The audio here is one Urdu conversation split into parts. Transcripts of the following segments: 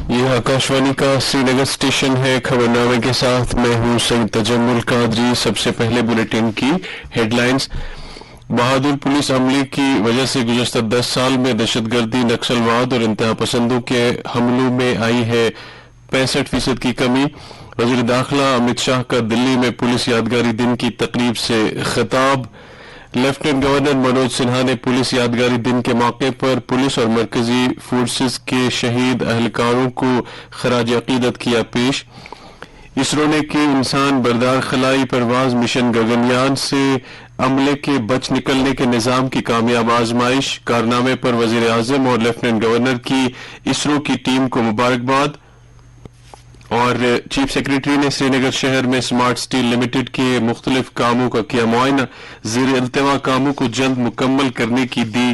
یہ آکاشوانی کا سری نگر اسٹیشن ہے. خبرنامے کے ساتھ میں ہوں سید تجمل قادری. سب سے پہلے بلیٹن کی ہیڈ لائنز. بہادر پولیس عملے کی وجہ سے گزشتہ 10 سال میں دہشت گردی، نکسلواد اور انتہا پسندوں کے حملوں میں آئی ہے 65% کی کمی. وزیر داخلہ امت شاہ کا دلی میں پولیس یادگاری دن کی تقریب سے خطاب. لیفٹیننٹ گورنر منوج سنہا نے پولیس یادگاری دن کے موقع پر پولیس اور مرکزی فورسز کے شہید اہلکاروں کو خراج عقیدت کیا پیش. اسرو نے کی انسان بردار خلائی پرواز مشن گگنیان سے عملے کے بچ نکلنے کے نظام کی کامیاب آزمائش. کارنامے پر وزیر اعظم اور لیفٹیننٹ گورنر کی اسرو کی ٹیم کو مبارکباد. اور چیف سیکریٹری نے سری نگر شہر میں اسمارٹ اسٹیل لمیٹڈ کے مختلف کاموں کا کیا معائنہ. زیر التواء کاموں کو جلد مکمل کرنے کی دی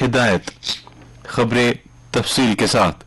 ہدایت. خبریں تفصیل کے ساتھ.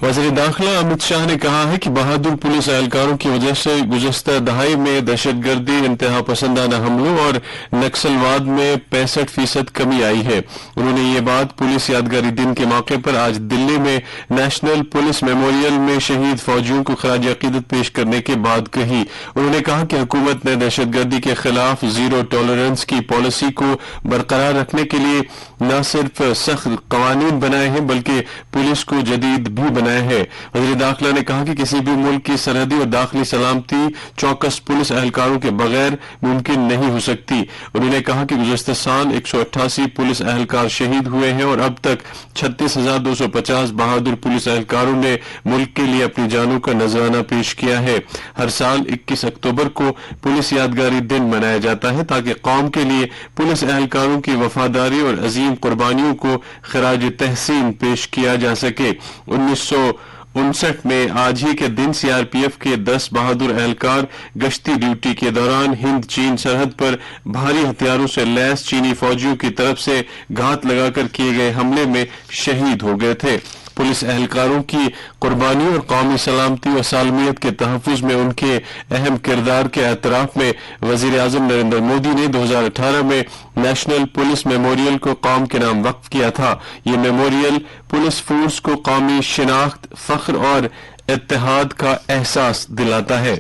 وزیر داخلہ امت شاہ نے کہا ہے کہ بہادر پولیس اہلکاروں کی وجہ سے گزشتہ دہائی میں دہشت گردی، انتہا پسندانہ حملوں اور نکسلواد میں 65% کمی آئی ہے. انہوں نے یہ بات پولیس یادگاری دن کے موقع پر آج دلی میں نیشنل پولیس میموریل میں شہید فوجیوں کو خراج عقیدت پیش کرنے کے بعد کہی. انہوں نے کہا کہ حکومت نے دہشت گردی کے خلاف زیرو ٹالرنس کی پالیسی کو برقرار رکھنے کے لیے نہ صرف سخت قوانین بنائے ہیں بلکہ پولیس کو جدید بھی بنائے ہے. وزیر داخلہ نے کہا کہ کسی بھی ملک کی سرحدی اور داخلی سلامتی چوکس پولیس اہلکاروں کے بغیر ممکن نہیں ہو سکتی. انہوں نے کہا کہ گزشتہ سال 188 پولیس اہلکار شہید ہوئے ہیں اور اب تک 36,250 بہادر پولیس اہلکاروں نے ملک کے لیے اپنی جانوں کا نذرانہ پیش کیا ہے. ہر سال 21 اکتوبر کو پولیس یادگاری دن منایا جاتا ہے تاکہ قوم کے لیے پولیس اہلکاروں کی وفاداری اور عظیم قربانیوں کو خراج تحسین پیش کیا جا سکے. 1959 میں آج ہی کے دن سی آر پی ایف کے 10 بہادر اہلکار گشتی ڈیوٹی کے دوران ہند چین سرحد پر بھاری ہتھیاروں سے لیس چینی فوجیوں کی طرف سے گھات لگا کر کیے گئے حملے میں شہید ہو گئے تھے. پولیس اہلکاروں کی قربانیوں اور قومی سلامتی و سالمیت کے تحفظ میں ان کے اہم کردار کے اعتراف میں وزیر اعظم نریندر مودی نے 2018 میں نیشنل پولیس میموریل کو قوم کے نام وقف کیا تھا. یہ میموریل پولیس فورس کو قومی شناخت، فخر اور اتحاد کا احساس دلاتا ہے.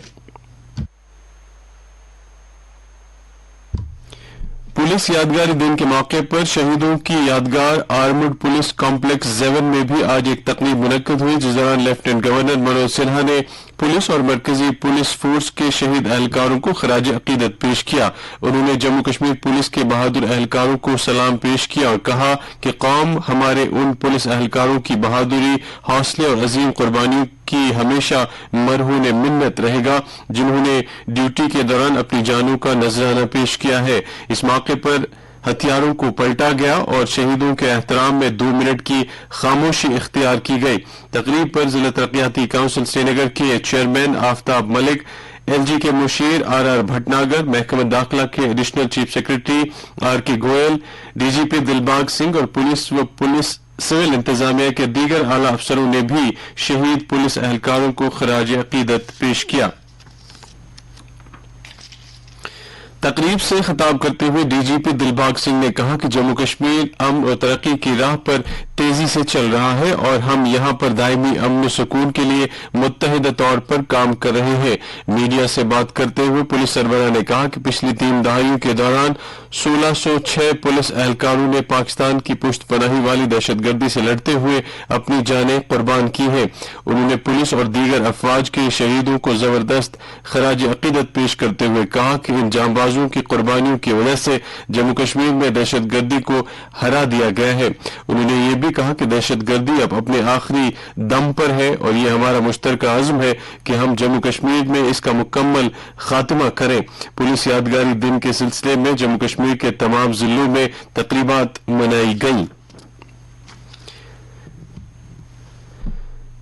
پولیس یادگاری دن کے موقع پر شہیدوں کی یادگار آرمڈ پولیس کمپلیکس 7 میں بھی آج ایک تقریب منعقد ہوئی جس دوران لیفٹیننٹ گورنر منوج سنہا نے پولیس اور مرکزی پولیس فورس کے شہید اہلکاروں کو خراج عقیدت پیش کیا. انہوں نے جموں کشمیر پولیس کے بہادر اہلکاروں کو سلام پیش کیا اور کہا کہ قوم ہمارے ان پولیس اہلکاروں کی بہادری، حوصلے اور عظیم قربانیوں کی ہمیشہ مرہون منت رہے گا جنہوں نے ڈیوٹی کے دوران اپنی جانوں کا نذرانہ پیش کیا ہے. اس موقع پر ہتھیاروں کو پلٹا گیا اور شہیدوں کے احترام میں 2 منٹ کی خاموشی اختیار کی گئی. تقریب پر ضلع ترقیاتی کونسل سری نگر کے چیئرمین آفتاب ملک، ایل جی کے مشیر آر آر بھٹناگر، محکمہ داخلہ کے ایڈیشنل چیف سیکریٹری آر کے گوئل، ڈی جی پی دلباغ سنگھ اور پولیس و پولیس سول انتظامیہ کے دیگر اعلی افسروں نے بھی شہید پولیس اہلکاروں کو خراج عقیدت پیش کیا. تقریب سے خطاب کرتے ہوئے ڈی جی پی دلباغ سنگھ نے کہا کہ جموں کشمیر امن اور ترقی کی راہ پر تیزی سے چل رہا ہے اور ہم یہاں پر دائمی امن و سکون کے لیے متحدہ طور پر کام کر رہے ہیں. میڈیا سے بات کرتے ہوئے پولیس سربراہ نے کہا کہ پچھلی 3 دہائیوں کے دوران 1606 پولیس اہلکاروں نے پاکستان کی پشت پناہی والی دہشت گردی سے لڑتے ہوئے اپنی جانیں قربان کی ہیں. انہوں نے پولیس اور دیگر افواج کے شہیدوں کو زبردست خراج عقیدت پیش کرتے ہوئے کہا کہ ان جانبازوں کی قربانیوں کی وجہ سے جموں کشمیر میں دہشت گردی کو ہرا دیا گیا ہے. انہوں نے یہ بھی کہا کہ دہشت گردی اب اپنے آخری دم پر ہے اور یہ ہمارا مشترکہ عزم ہے کہ ہم جموں کشمیر میں اس کا مکمل خاتمہ کریں. پولیس یادگاری دن کے سلسلے میں جموں کشمیر کے تمام ضلعوں میں تقریبات منائی گئیں.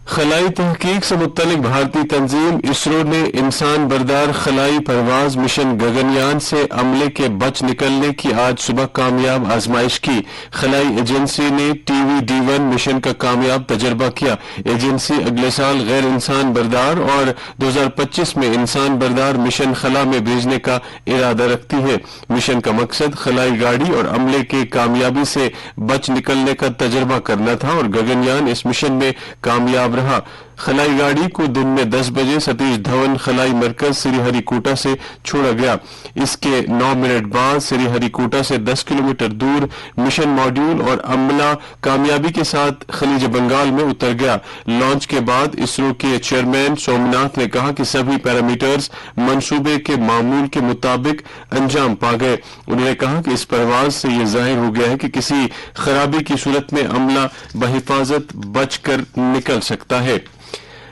خلائی تحقیق سے متعلق بھارتی تنظیم اسرو نے انسان بردار خلائی پرواز مشن گگنیان سے عملے کے بچ نکلنے کی آج صبح کامیاب آزمائش کی۔ خلائی ایجنسی نے TVD-1 مشن کا کامیاب تجربہ کیا۔ ایجنسی اگلے سال غیر انسان بردار اور 2025 میں انسان بردار مشن خلا میں بھیجنے کا ارادہ رکھتی ہے۔ مشن کا مقصد خلائی گاڑی اور عملے کے کامیابی سے بچ نکلنے کا تجربہ کرنا تھا اور گگنیان اس مشن میں کامیاب رہا۔ خلائی گاڑی کو دن میں 10 بجے ستیش دھون خلائی مرکز سری ہری کوٹا سے چھوڑا گیا۔ اس کے 9 منٹ بعد سری ہری کوٹا سے 10 کلومیٹر دور مشن ماڈیول اور عملہ کامیابی کے ساتھ خلیج بنگال میں اتر گیا۔ لانچ کے بعد اسرو کے چیئرمین سومناتھ نے کہا کہ سبھی پیرامیٹرز منصوبے کے معمول کے مطابق انجام پا گئے۔ انہوں نے کہا کہ اس پرواز سے یہ ظاہر ہو گیا ہے کہ کسی خرابی کی صورت میں عملہ بحفاظت بچ کر نکل سکتا ہے۔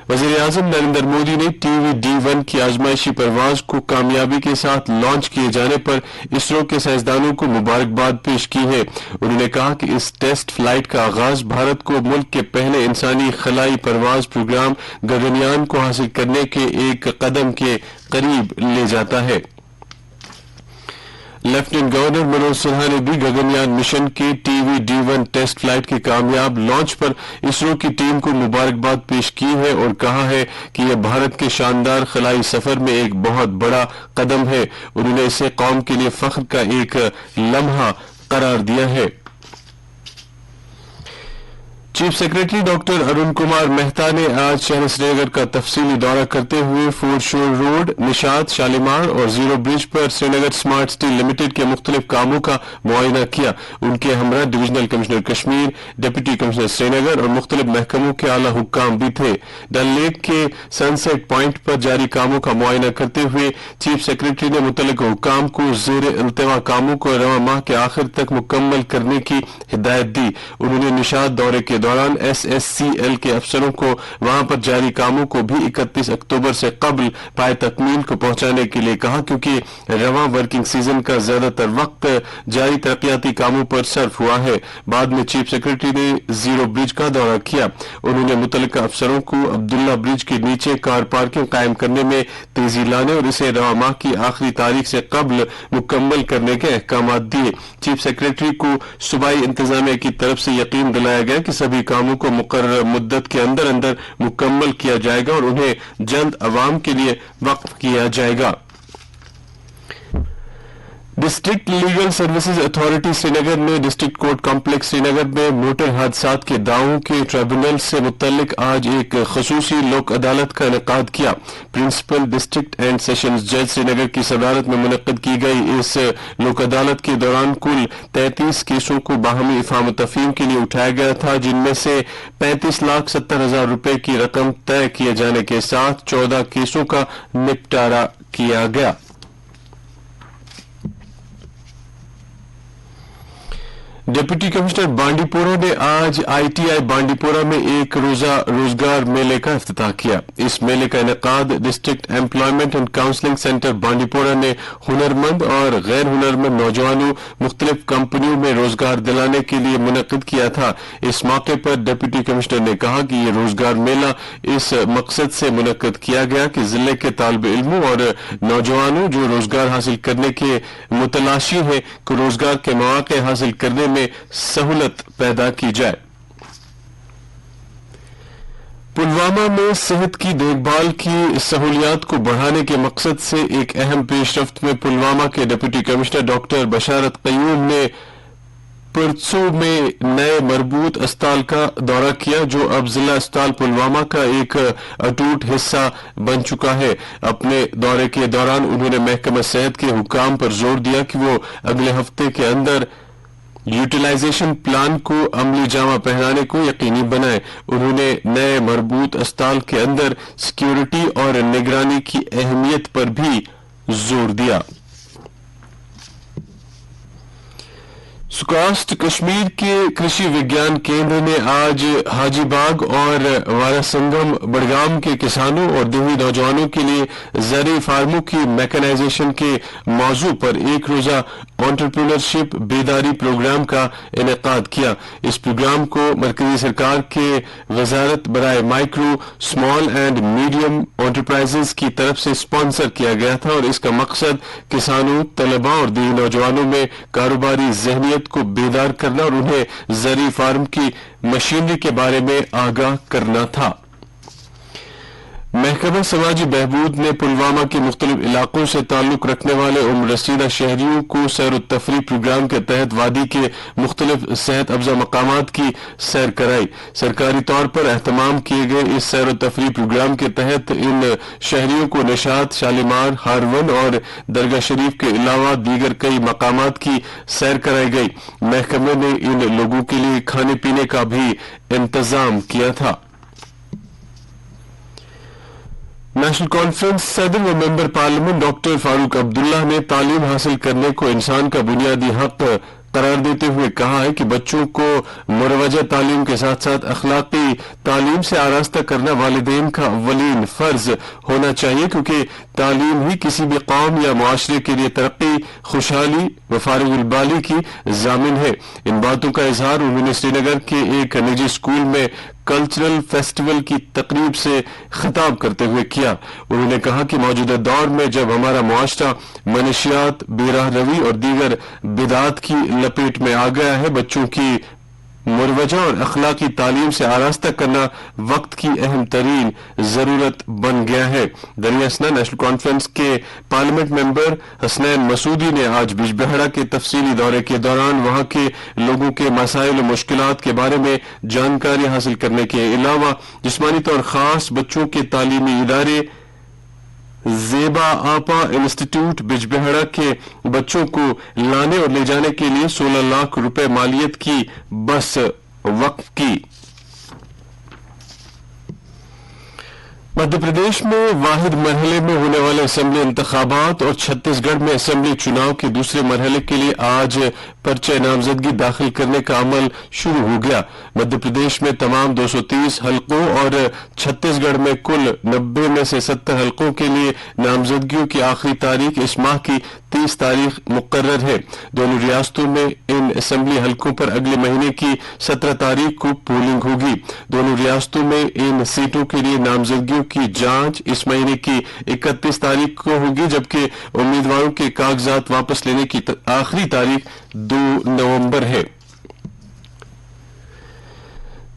وزیر اعظم نریندر مودی نے TVD-1 کی آزمائشی پرواز کو کامیابی کے ساتھ لانچ کیے جانے پر اسرو کے سائنسدانوں کو مبارکباد پیش کی ہے۔ انہوں نے کہا کہ اس ٹیسٹ فلائٹ کا آغاز بھارت کو ملک کے پہلے انسانی خلائی پرواز پروگرام گگنیان کو حاصل کرنے کے ایک قدم کے قریب لے جاتا ہے۔ لیفٹیننٹ گورنر منوج سنہا نے بھی گگنیان مشن کے TVD-1 ٹیسٹ فلائٹ کے کامیاب لانچ پر اسرو کی ٹیم کو مبارکباد پیش کی ہے اور کہا ہے کہ یہ بھارت کے شاندار خلائی سفر میں ایک بہت بڑا قدم ہے۔ انہوں نے اسے قوم کے لیے فخر کا ایک لمحہ قرار دیا ہے۔ Chief secretary doctor Arun Kumar Mehta نے آج شہر سری نگر کا تفصیلی دورہ کرتے ہوئے فور شور روڈ، نشاط، شالیمار اور زیرو برج پر Srinagar smart city limited کے مختلف کاموں کا معائنہ کیا۔ ان کے ہمراہ divisional commissioner Kashmir, deputy commissioner Srinagar اور مختلف محکموں کے اعلی حکام بھی تھے۔ ڈل لیک کے سن سیٹ پوائنٹ پر جاری کاموں کا معائنہ کرتے ہوئے چیف سیکرٹری نے متعلقہ حکام کو زیر التوا کاموں کو رواں ماہ کے آخر تک مکمل کرنے کی ہدایت دی۔ انہوں نے نشاط دورے کے دوران SSCL کے افسروں کو وہاں پر جاری کاموں کو بھی 31 اکتوبر سے قبل پائے تکمیل کو پہنچانے کے لیے کہا، کیونکہ رواں ورکنگ سیزن کا زیادہ تر وقت جاری ترقیاتی کاموں پر صرف ہوا ہے۔ بعد میں چیف سیکرٹری نے زیرو برج کا دورہ کیا۔ انہوں نے متعلقہ افسروں کو عبداللہ برج کے نیچے کار پارکنگ قائم کرنے میں تیزی لانے اور اسے رواں ماہ کی آخری تاریخ سے قبل مکمل کرنے کے احکامات دیے۔ چیف سیکرٹری کو صوبائی انتظامیہ کی طرف سے یقین دلایا گیا کہ سبھی کاموں کو مقررہ مدت کے اندر مکمل کیا جائے گا اور انہیں جلد عوام کے لیے وقف کیا جائے گا۔ ڈسٹرکٹ لیگل سروسز اتھارٹی سری نگر نے ڈسٹرکٹ کورٹ کمپلیکس سری نگر میں موٹر حادثات کے دعووں کے ٹریبونل سے متعلق آج ایک خصوصی لوک عدالت کا انعقاد کیا۔ پرنسپل ڈسٹرکٹ اینڈ سیشنز جج سری نگر کی صدارت میں منعقد کی گئی اس لوک عدالت کے دوران کل 33 کیسوں کو باہمی افہام و تفہیم کے لیے اٹھایا گیا تھا، جن میں سے 35,70,000 روپے کی رقم طے کیے جانے کے ساتھ 14 کیسوں کا نپٹارہ کیا گیا۔ ڈپٹی کمشنر بانڈی پورہ نے آج ITI بانڈی پورہ میں ایک روزہ روزگار میلے کا افتتاح کیا۔ اس میلے کا انعقاد district employment and counselling centre بانڈی پورہ نے ہنرمند اور غیر ہنرمند نوجوانوں مختلف کمپنیوں میں روزگار دلانے کے لیے منعقد کیا تھا۔ اس موقع پر ڈپٹی کمشنر نے کہا کہ یہ روزگار میلہ اس مقصد سے منعقد کیا گیا کہ ضلع کے طالب علموں اور نوجوانوں جو روزگار حاصل کرنے کے متلاشی ہیں کو روزگار کے مواقع حاصل کرنے میں سہولت پیدا کی جائے۔ پلوامہ میں صحت کی دیکھ بھال کی سہولیات کو بڑھانے کے مقصد سے ایک اہم پیش رفت میں پلوامہ کے ڈپٹی کمشنر ڈاکٹر بشارت قیوم نے پرسو میں نئے مربوط اسپتال کا دورہ کیا، جو اب ضلع اسپتال پلوامہ کا ایک اٹوٹ حصہ بن چکا ہے۔ اپنے دورے کے دوران انہوں نے محکمہ صحت کے حکام پر زور دیا کہ وہ اگلے ہفتے کے اندر یوٹیلائزیشن پلان کو عملی جامہ پہنانے کو یقینی بنائے۔ انہوں نے نئے مربوط اسپتال کے اندر سیکیورٹی اور نگرانی کی اہمیت پر بھی زور دیا۔ سکاسٹ کشمیر کے کرشی وگیان کیندر نے آج حاجی باغ اور واراسنگم بڑگام کے کسانوں اور دیہی نوجوانوں کے لیے زرعی فارموں کی میکنائزیشن کے موضوع پر ایک روزہ انٹرپرینورشپ بیداری پروگرام کا انعقاد کیا. اس پروگرام کو مرکزی سرکار کے وزارت برائے micro small and medium enterprises کی طرف سے اسپانسر کیا گیا تھا اور اس کا مقصد کسانوں، طلباء اور دیہی نوجوانوں میں کاروباری ذہنیت کو بیدار کرنا اور انہیں زرعی فارم کی مشینری کے بارے میں آگاہ کرنا تھا. محکمہ سماجی بہبود نے پلوامہ کے مختلف علاقوں سے تعلق رکھنے والے عمر رسیدہ شہریوں کو سیر و تفریح پروگرام کے تحت وادی کے مختلف صحت افزا مقامات کی سیر کرائی. سرکاری طور پر اہتمام کیے گئے اس سیر و تفریح پروگرام کے تحت ان شہریوں کو نشاط، شالیمار، ہارون اور درگاہ شریف کے علاوہ دیگر کئی مقامات کی سیر کرائی گئی. محکمے نے ان لوگوں کے لیے کھانے پینے کا بھی انتظام کیا تھا. نیشنل کانفرنس صدر و member parliament doctor Farooq Abdullah نے تعلیم حاصل کرنے کو انسان کا بنیادی حق قرار دیتے ہوئے کہا ہے کہ بچوں کو مروجہ تعلیم کے ساتھ ساتھ اخلاقی تعلیم سے آراستہ کرنا والدین کا اولین فرض ہونا چاہیے، کیونکہ تعلیم ہی کسی بھی قوم یا معاشرے کے لیے ترقی، خوشحالی و فارغ البالی کی ضامن ہے. ان باتوں کا اظہار انہوں نے سری نگر کے ایک نجی اسکول میں کلچرل فیسٹیول کی تقریب سے خطاب کرتے ہوئے کیا. انہوں نے کہا کہ موجودہ دور میں جب ہمارا معاشرہ منشیات، بے راہ روی اور دیگر بدعات کی لپیٹ میں آ گیا ہے، بچوں کی مروجہ اور اخلاقی تعلیم سے آراستہ کرنا وقت کی اہم ترین ضرورت بن گیا ہے. دریاسنا نیشنل کانفرنس کے پارلیمنٹ ممبر حسنین مسعودی نے آج بجبہڑا کے تفصیلی دورے کے دوران وہاں کے لوگوں کے مسائل و مشکلات کے بارے میں جانکاری حاصل کرنے کے علاوہ جسمانی طور خاص بچوں کے تعلیمی ادارے زیبا آپا انسٹیٹیوٹ بجبہڑا کے بچوں کو لانے اور لے جانے کے لیے 16 لاکھ روپے مالیت کی بس وقف کی. مدھیہ پردیش میں واحد مرحلے میں ہونے والے اسمبلی انتخابات اور چھتیس گڑھ میں اسمبلی چناؤ کے دوسرے مرحلے کے لیے آج پرچہ نامزدگی داخل کرنے کا عمل شروع ہو گیا. مدھیہ پردیش میں تمام 230 حلقوں اور چھتیس گڑھ میں کل 90 میں سے 70 حلقوں کے لیے نامزدگیوں کی آخری تاریخ اس ماہ کی 30 تاریخ مقرر ہے. دونوں ریاستوں میں ان اسمبلی حلقوں پر اگلے مہینے کی 17 تاریخ کو پولنگ ہوگی. دونوں ریاستوں میں ان سیٹوں کے لیے نامزدگیوں کی جانچ اس مہینے کی 31 تاریخ کو ہوگی، جبکہ امیدواروں کے کاغذات واپس لینے کی آخری تاریخ 2 نومبر ہے.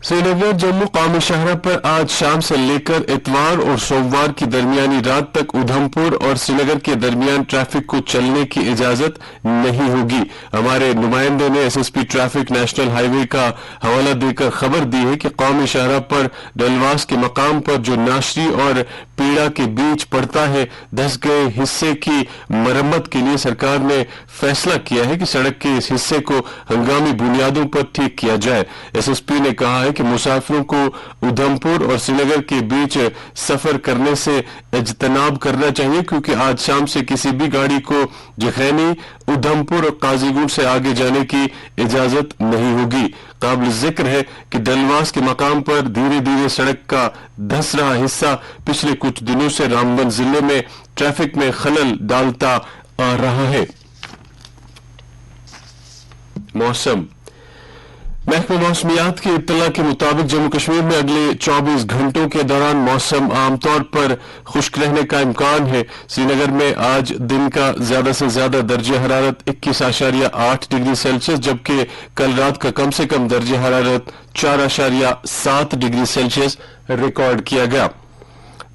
سری نگر جموں قومی شاہراہ پر آج شام سے لے کر اتوار اور سوموار کی درمیانی رات تک ادھمپور اور سری نگر کے درمیان ٹریفک کو چلنے کی اجازت نہیں ہوگی. ہمارے نمائندے نے S S P traffic national highway کا حوالہ دے کر خبر دی ہے کہ قومی شاہراہ پر ڈلواس کے مقام پر جو ناشری اور پیڑا کے بیچ پڑتا ہے، دھس گئے حصے کی مرمت کے لیے سرکار نے فیصلہ کیا ہے کہ سڑک کے اس حصے کو ہنگامی بنیادوں پر ٹھیک کیا جائے. ایس ایس پی نے کہا ہے کہ مسافروں کو ادھمپور اور سری نگر کے بیچ سفر کرنے سے اجتناب کرنا چاہیے، کیونکہ آج شام سے کسی بھی گاڑی کو جخینی، ادھمپور اور قاضی گوڑ سے آگے جانے کی اجازت نہیں ہوگی. قابل ذکر ہے کہ ڈلواس کے مقام پر دھیرے دھیرے سڑک کا دھس رہا حصہ پچھلے کچھ دنوں سے رامبن ضلع میں ٹریفک میں خلل ڈالتا آ رہا ہے. موسم. محکمہ موسمیات کی اطلاع کے مطابق جموں کشمیر میں اگلے 24 گھنٹوں کے دوران موسم عام طور پر خشک رہنے کا امکان ہے. سری نگر میں آج دن کا زیادہ سے زیادہ درجہ حرارت 21.8 ڈگری سیلسیس، جبکہ کل رات کا کم سے کم درجہ حرارت 4.7 ڈگری سیلسیس ریکارڈ کیا گیا.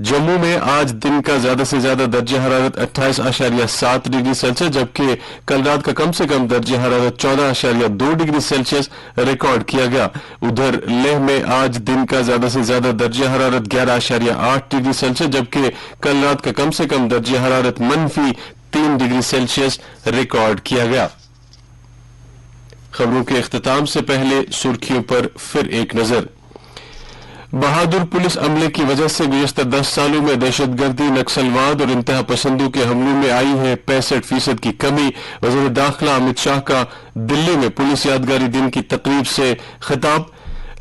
جموں میں آج دن کا زیادہ سے زیادہ درجہ حرارت 28.7 ڈگری سیلسیس، جبکہ کل رات کا کم سے کم درجہ حرارت 14.2 ڈگری سیلسیس ریکارڈ کیا گیا. ادھر لیہ میں آج دن کا زیادہ سے زیادہ درجہ حرارت 11.8 ڈگری سیلسیس، جبکہ کل رات کا کم سے کم درجہ حرارت -3 ڈگری سیلسیس ریکارڈ کیا گیا. خبروں کے اختتام سے پہلے سرخیوں پر پھر ایک نظر. بہادر پولیس عملے کی وجہ سے گزشتہ 10 سالوں میں دہشت گردی، نکسلواد اور انتہا پسندوں کے حملوں میں آئی ہے 65% کی کمی۔ وزیر داخلہ امت شاہ کا دلی میں پولیس یادگاری دن کی تقریب سے خطاب۔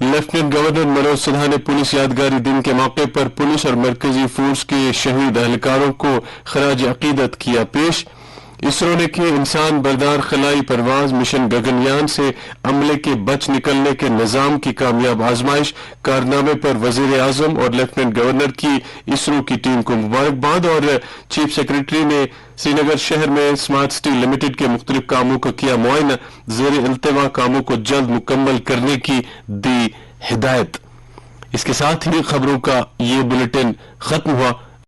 لیفٹیننٹ گورنر منوج سنہا نے پولیس یادگاری دن کے موقع پر پولیس اور مرکزی فورس کے شہید اہلکاروں کو خراج عقیدت کیا پیش۔ اسرو نے کی انسان بردار خلائی پرواز مشن گگن یان سے عملے کے بچ نکلنے کے نظام کی کامیاب آزمائش، کارنامے پر وزیر اعظم اور لیفٹیننٹ گورنر کی اسرو کی ٹیم کو مبارکباد۔ اور چیف سیکرٹری نے سری نگر شہر میں اسمارٹ سٹی لمیٹڈ کے مختلف کاموں کا کیا معائنہ، زیر التوا کاموں کو جلد مکمل کرنے کی دی ہدایت۔ اس کے ساتھ ہی خبروں کا یہ بلیٹن ختم ہوا۔